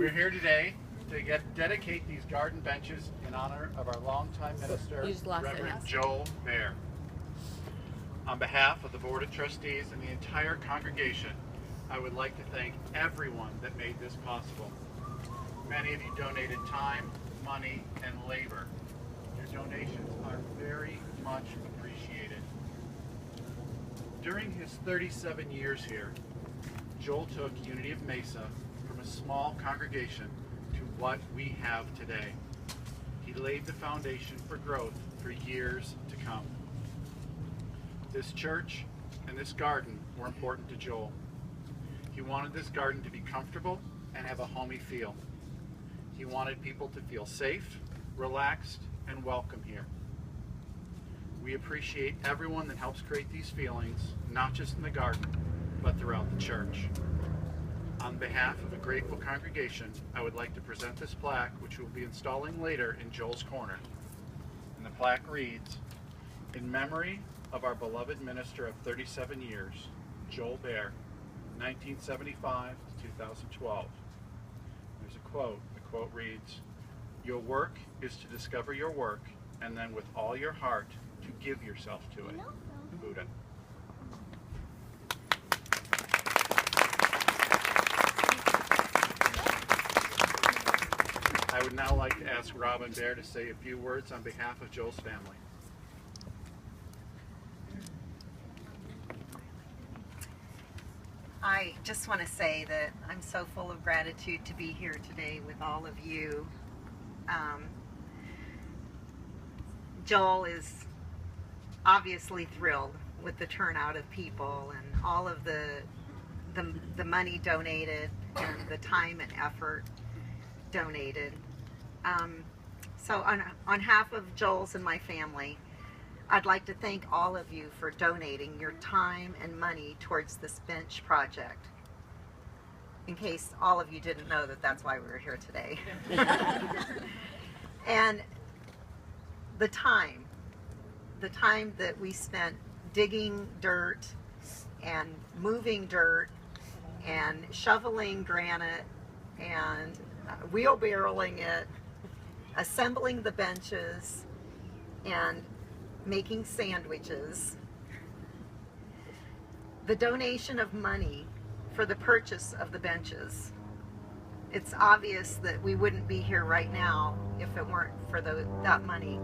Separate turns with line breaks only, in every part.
We're here today to dedicate these garden benches in honor of our longtime minister, Reverend Joel Baehr. On behalf of the Board of Trustees and the entire congregation, I would like to thank everyone that made this possible. Many of you donated time, money, and labor. Your donations are very much appreciated. During his 37 years here, Joel took Unity of Mesa from a small congregation to what we have today. He laid the foundation for growth for years to come. This church and this garden were important to Joel. He wanted this garden to be comfortable and have a homey feel. He wanted people to feel safe, relaxed, and welcome here. We appreciate everyone that helps create these feelings, not just in the garden, but throughout the church. On behalf of a grateful congregation, I would like to present this plaque, which we'll be installing later in Joel's corner. And the plaque reads, "In memory of our beloved minister of 37 years, Joel Baehr, 1975 to 2012. There's a quote. The quote reads, "Your work is to discover your work, and then with all your heart to give yourself to it." Buddha. I would now like to ask Rob and Baehr to say a few words on behalf of Joel's family.
I just want to say that I'm so full of gratitude to be here today with all of you. Joel is obviously thrilled with the turnout of people and all of the money donated and the time and effort donated. So on behalf of Joel's and my family, I'd like to thank all of you for donating your time and money towards this bench project. In case all of you didn't know that that's why we were here today. And the time that we spent digging dirt and moving dirt and shoveling granite and wheelbarrowing it, assembling the benches, and making sandwiches. The donation of money for the purchase of the benches. It's obvious that we wouldn't be here right now if it weren't for that money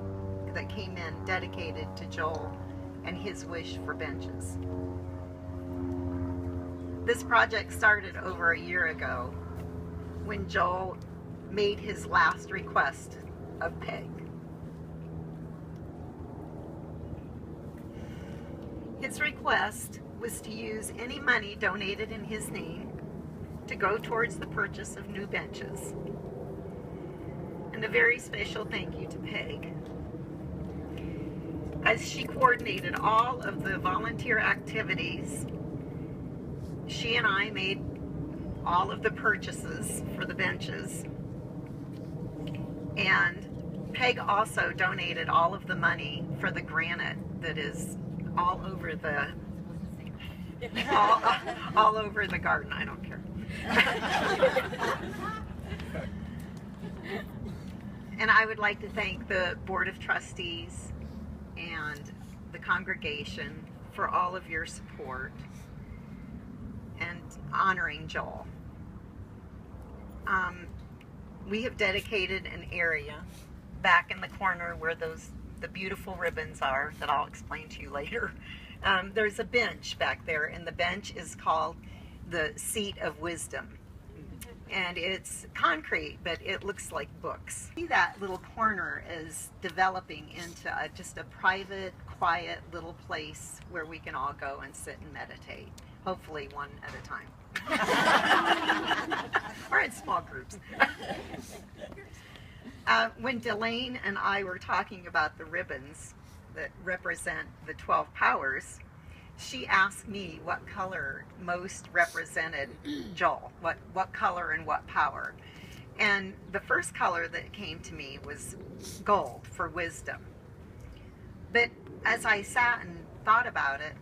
that came in dedicated to Joel and his wish for benches. This project started over a year ago when Joel made his last request of Peg. His request was to use any money donated in his name to go towards the purchase of new benches. And a very special thank you to Peg, as she coordinated all of the volunteer activities. She and I made all of the purchases for the benches, and Peg also donated all of the money for the granite that is all over the all over the garden. I don't care. And I would like to thank the Board of Trustees and the congregation for all of your support and honoring Joel. We have dedicated an area back in the corner where the beautiful ribbons are that I'll explain to you later. There's a bench back there, and the bench is called the Seat of Wisdom. And it's concrete, but it looks like books. See, that little corner is developing into just a private, quiet little place where we can all go and sit and meditate. Hopefully one at a time. Or in small groups. When Delane and I were talking about the ribbons that represent the 12 powers, she asked me what color most represented Joel, what color and what power. And the first color that came to me was gold, for wisdom. But as I sat and thought about it,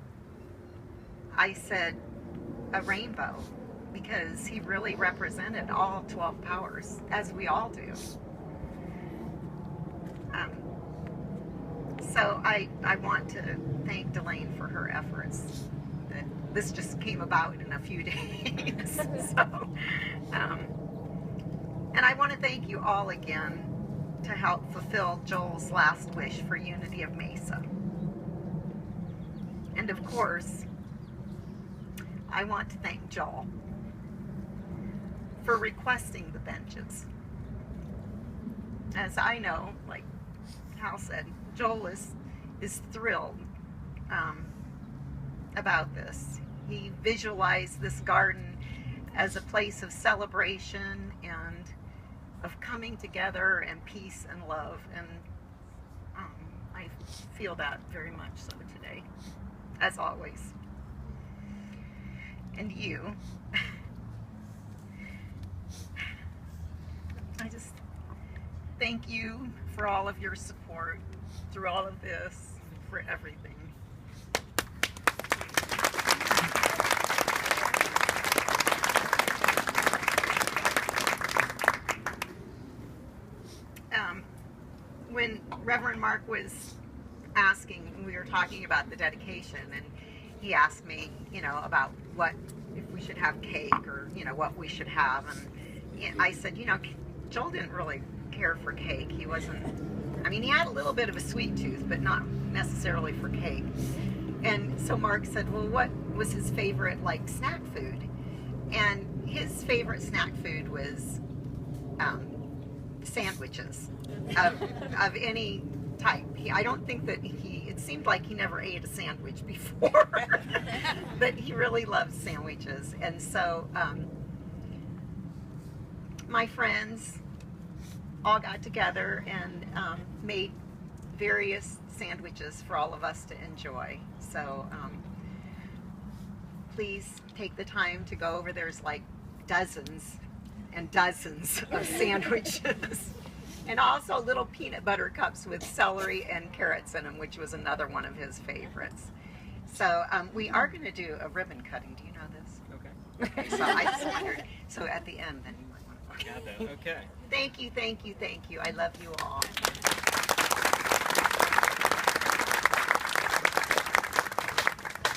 I said a rainbow. because he really represented all 12 powers, as we all do. So I want to thank Delane for her efforts. This just came about in a few days. So, and I want to thank you all again to help fulfill Joel's last wish for Unity of Mesa. And of course, I want to thank Joel for requesting the benches. As I know, like Hal said, Joel is thrilled about this. He visualized this garden as a place of celebration and of coming together and peace and love, and I feel that very much so today, as always. And you, I just thank you for all of your support through all of this, for everything. When Reverend Mark was asking, we were talking about the dedication, and he asked me, about what, if we should have cake, or, what we should have, and I said, Joel didn't really care for cake. He wasn't, he had a little bit of a sweet tooth, but not necessarily for cake. And so Mark said, well, what was his favorite, snack food? And his favorite snack food was sandwiches of any type. I don't think that it seemed like he never ate a sandwich before, but he really loves sandwiches. And so my friends all got together and made various sandwiches for all of us to enjoy. So please take the time to go over. There's dozens and dozens of sandwiches. And also little peanut butter cups with celery and carrots in them, which was another one of his favorites. So we are going to do a ribbon cutting. Do you know this?
Okay.
So I just wondered. So at the end, then you might want to.
Got that. Okay.
Thank you, thank you, thank you. I love you all.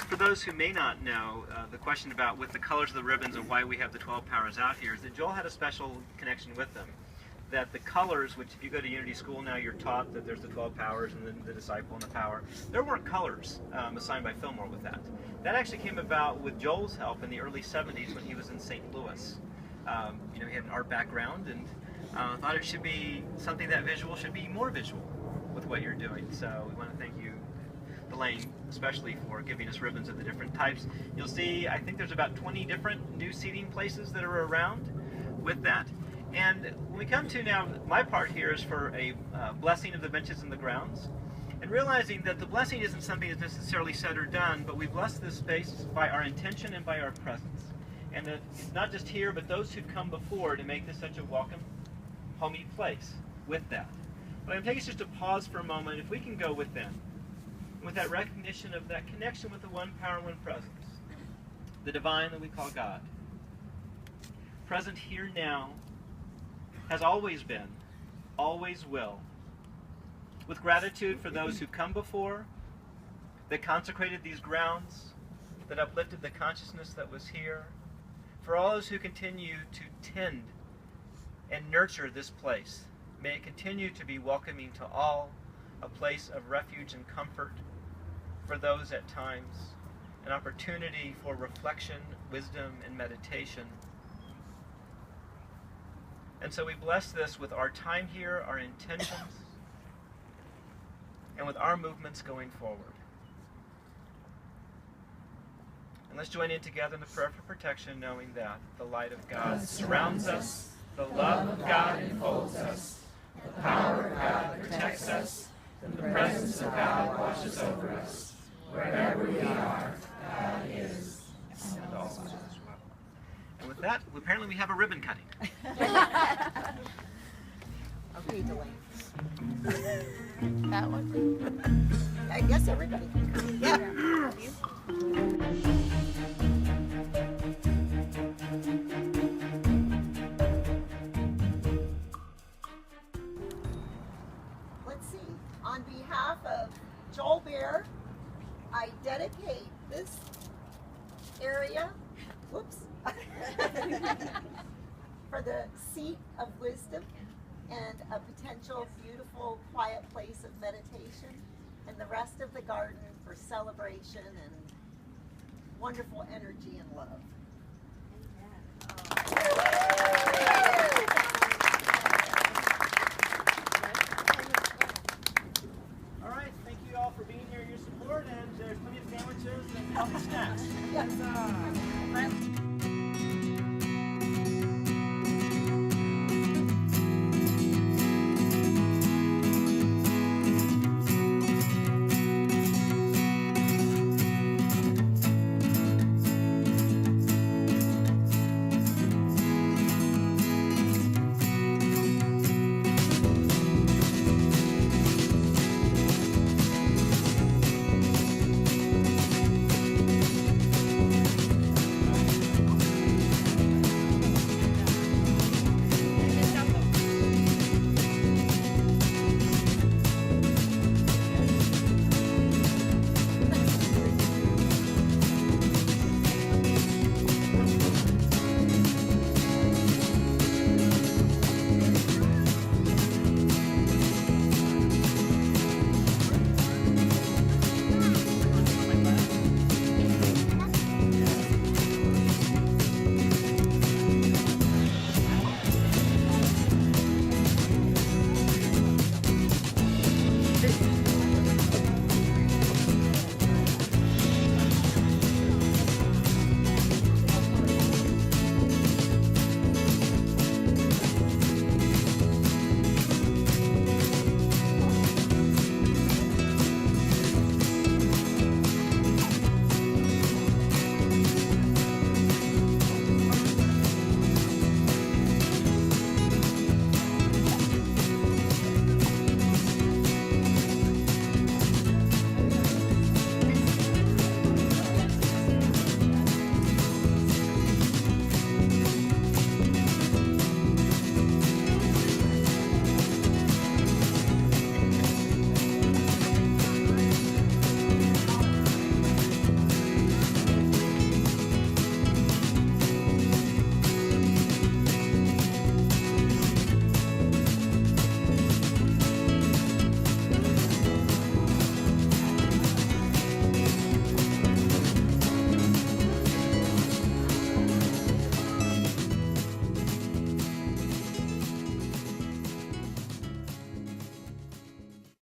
For those who may not know, the question about with the colors of the ribbons and why we have the 12 powers out here is that Joel had a special connection with them. That the colors, which if you go to Unity School now, you're taught that there's the 12 powers and then the disciple and the power. There weren't colors assigned by Fillmore with that. That actually came about with Joel's help in the early 70s when he was in St. Louis. He had an art background and thought it should be something that visual should be more visual with what you're doing. So we want to thank you, Elaine, especially for giving us ribbons of the different types. You'll see, I think there's about 20 different new seating places that are around with that. And when we come to now, my part here is for a blessing of the benches and the grounds, and realizing that the blessing isn't something that's necessarily said or done, but we bless this space by our intention and by our presence. And that it's not just here, but those who've come before to make this such a welcome, homey place with that. But I'm taking us just to pause for a moment. If we can go within, with that recognition of that connection with the one power, one presence, the divine that we call God, present here now, has always been, always will. With gratitude for those who come before, that consecrated these grounds, that uplifted the consciousness that was here, for all those who continue to tend and nurture this place, may it continue to be welcoming to all, a place of refuge and comfort for those at times, an opportunity for reflection, wisdom, and meditation. And so we bless this with our time here, our intentions, and with our movements going forward. And let's join in together in the prayer for protection, knowing that the light of God surrounds us, the love of God enfolds us, the power of God protects us, and the presence of God washes over us. Wherever we are, God is, and also as well. And with that, apparently we have a ribbon cutting.
Okay, Delane.
That one?
I guess everybody can come. Yeah.
area, whoops, for the seat of wisdom and a potential beautiful quiet place of meditation, and the rest of the garden for celebration and wonderful energy and love.
All right, thank you all for being here, your support, and there's plenty of sandwiches and coffee snacks.
Yes.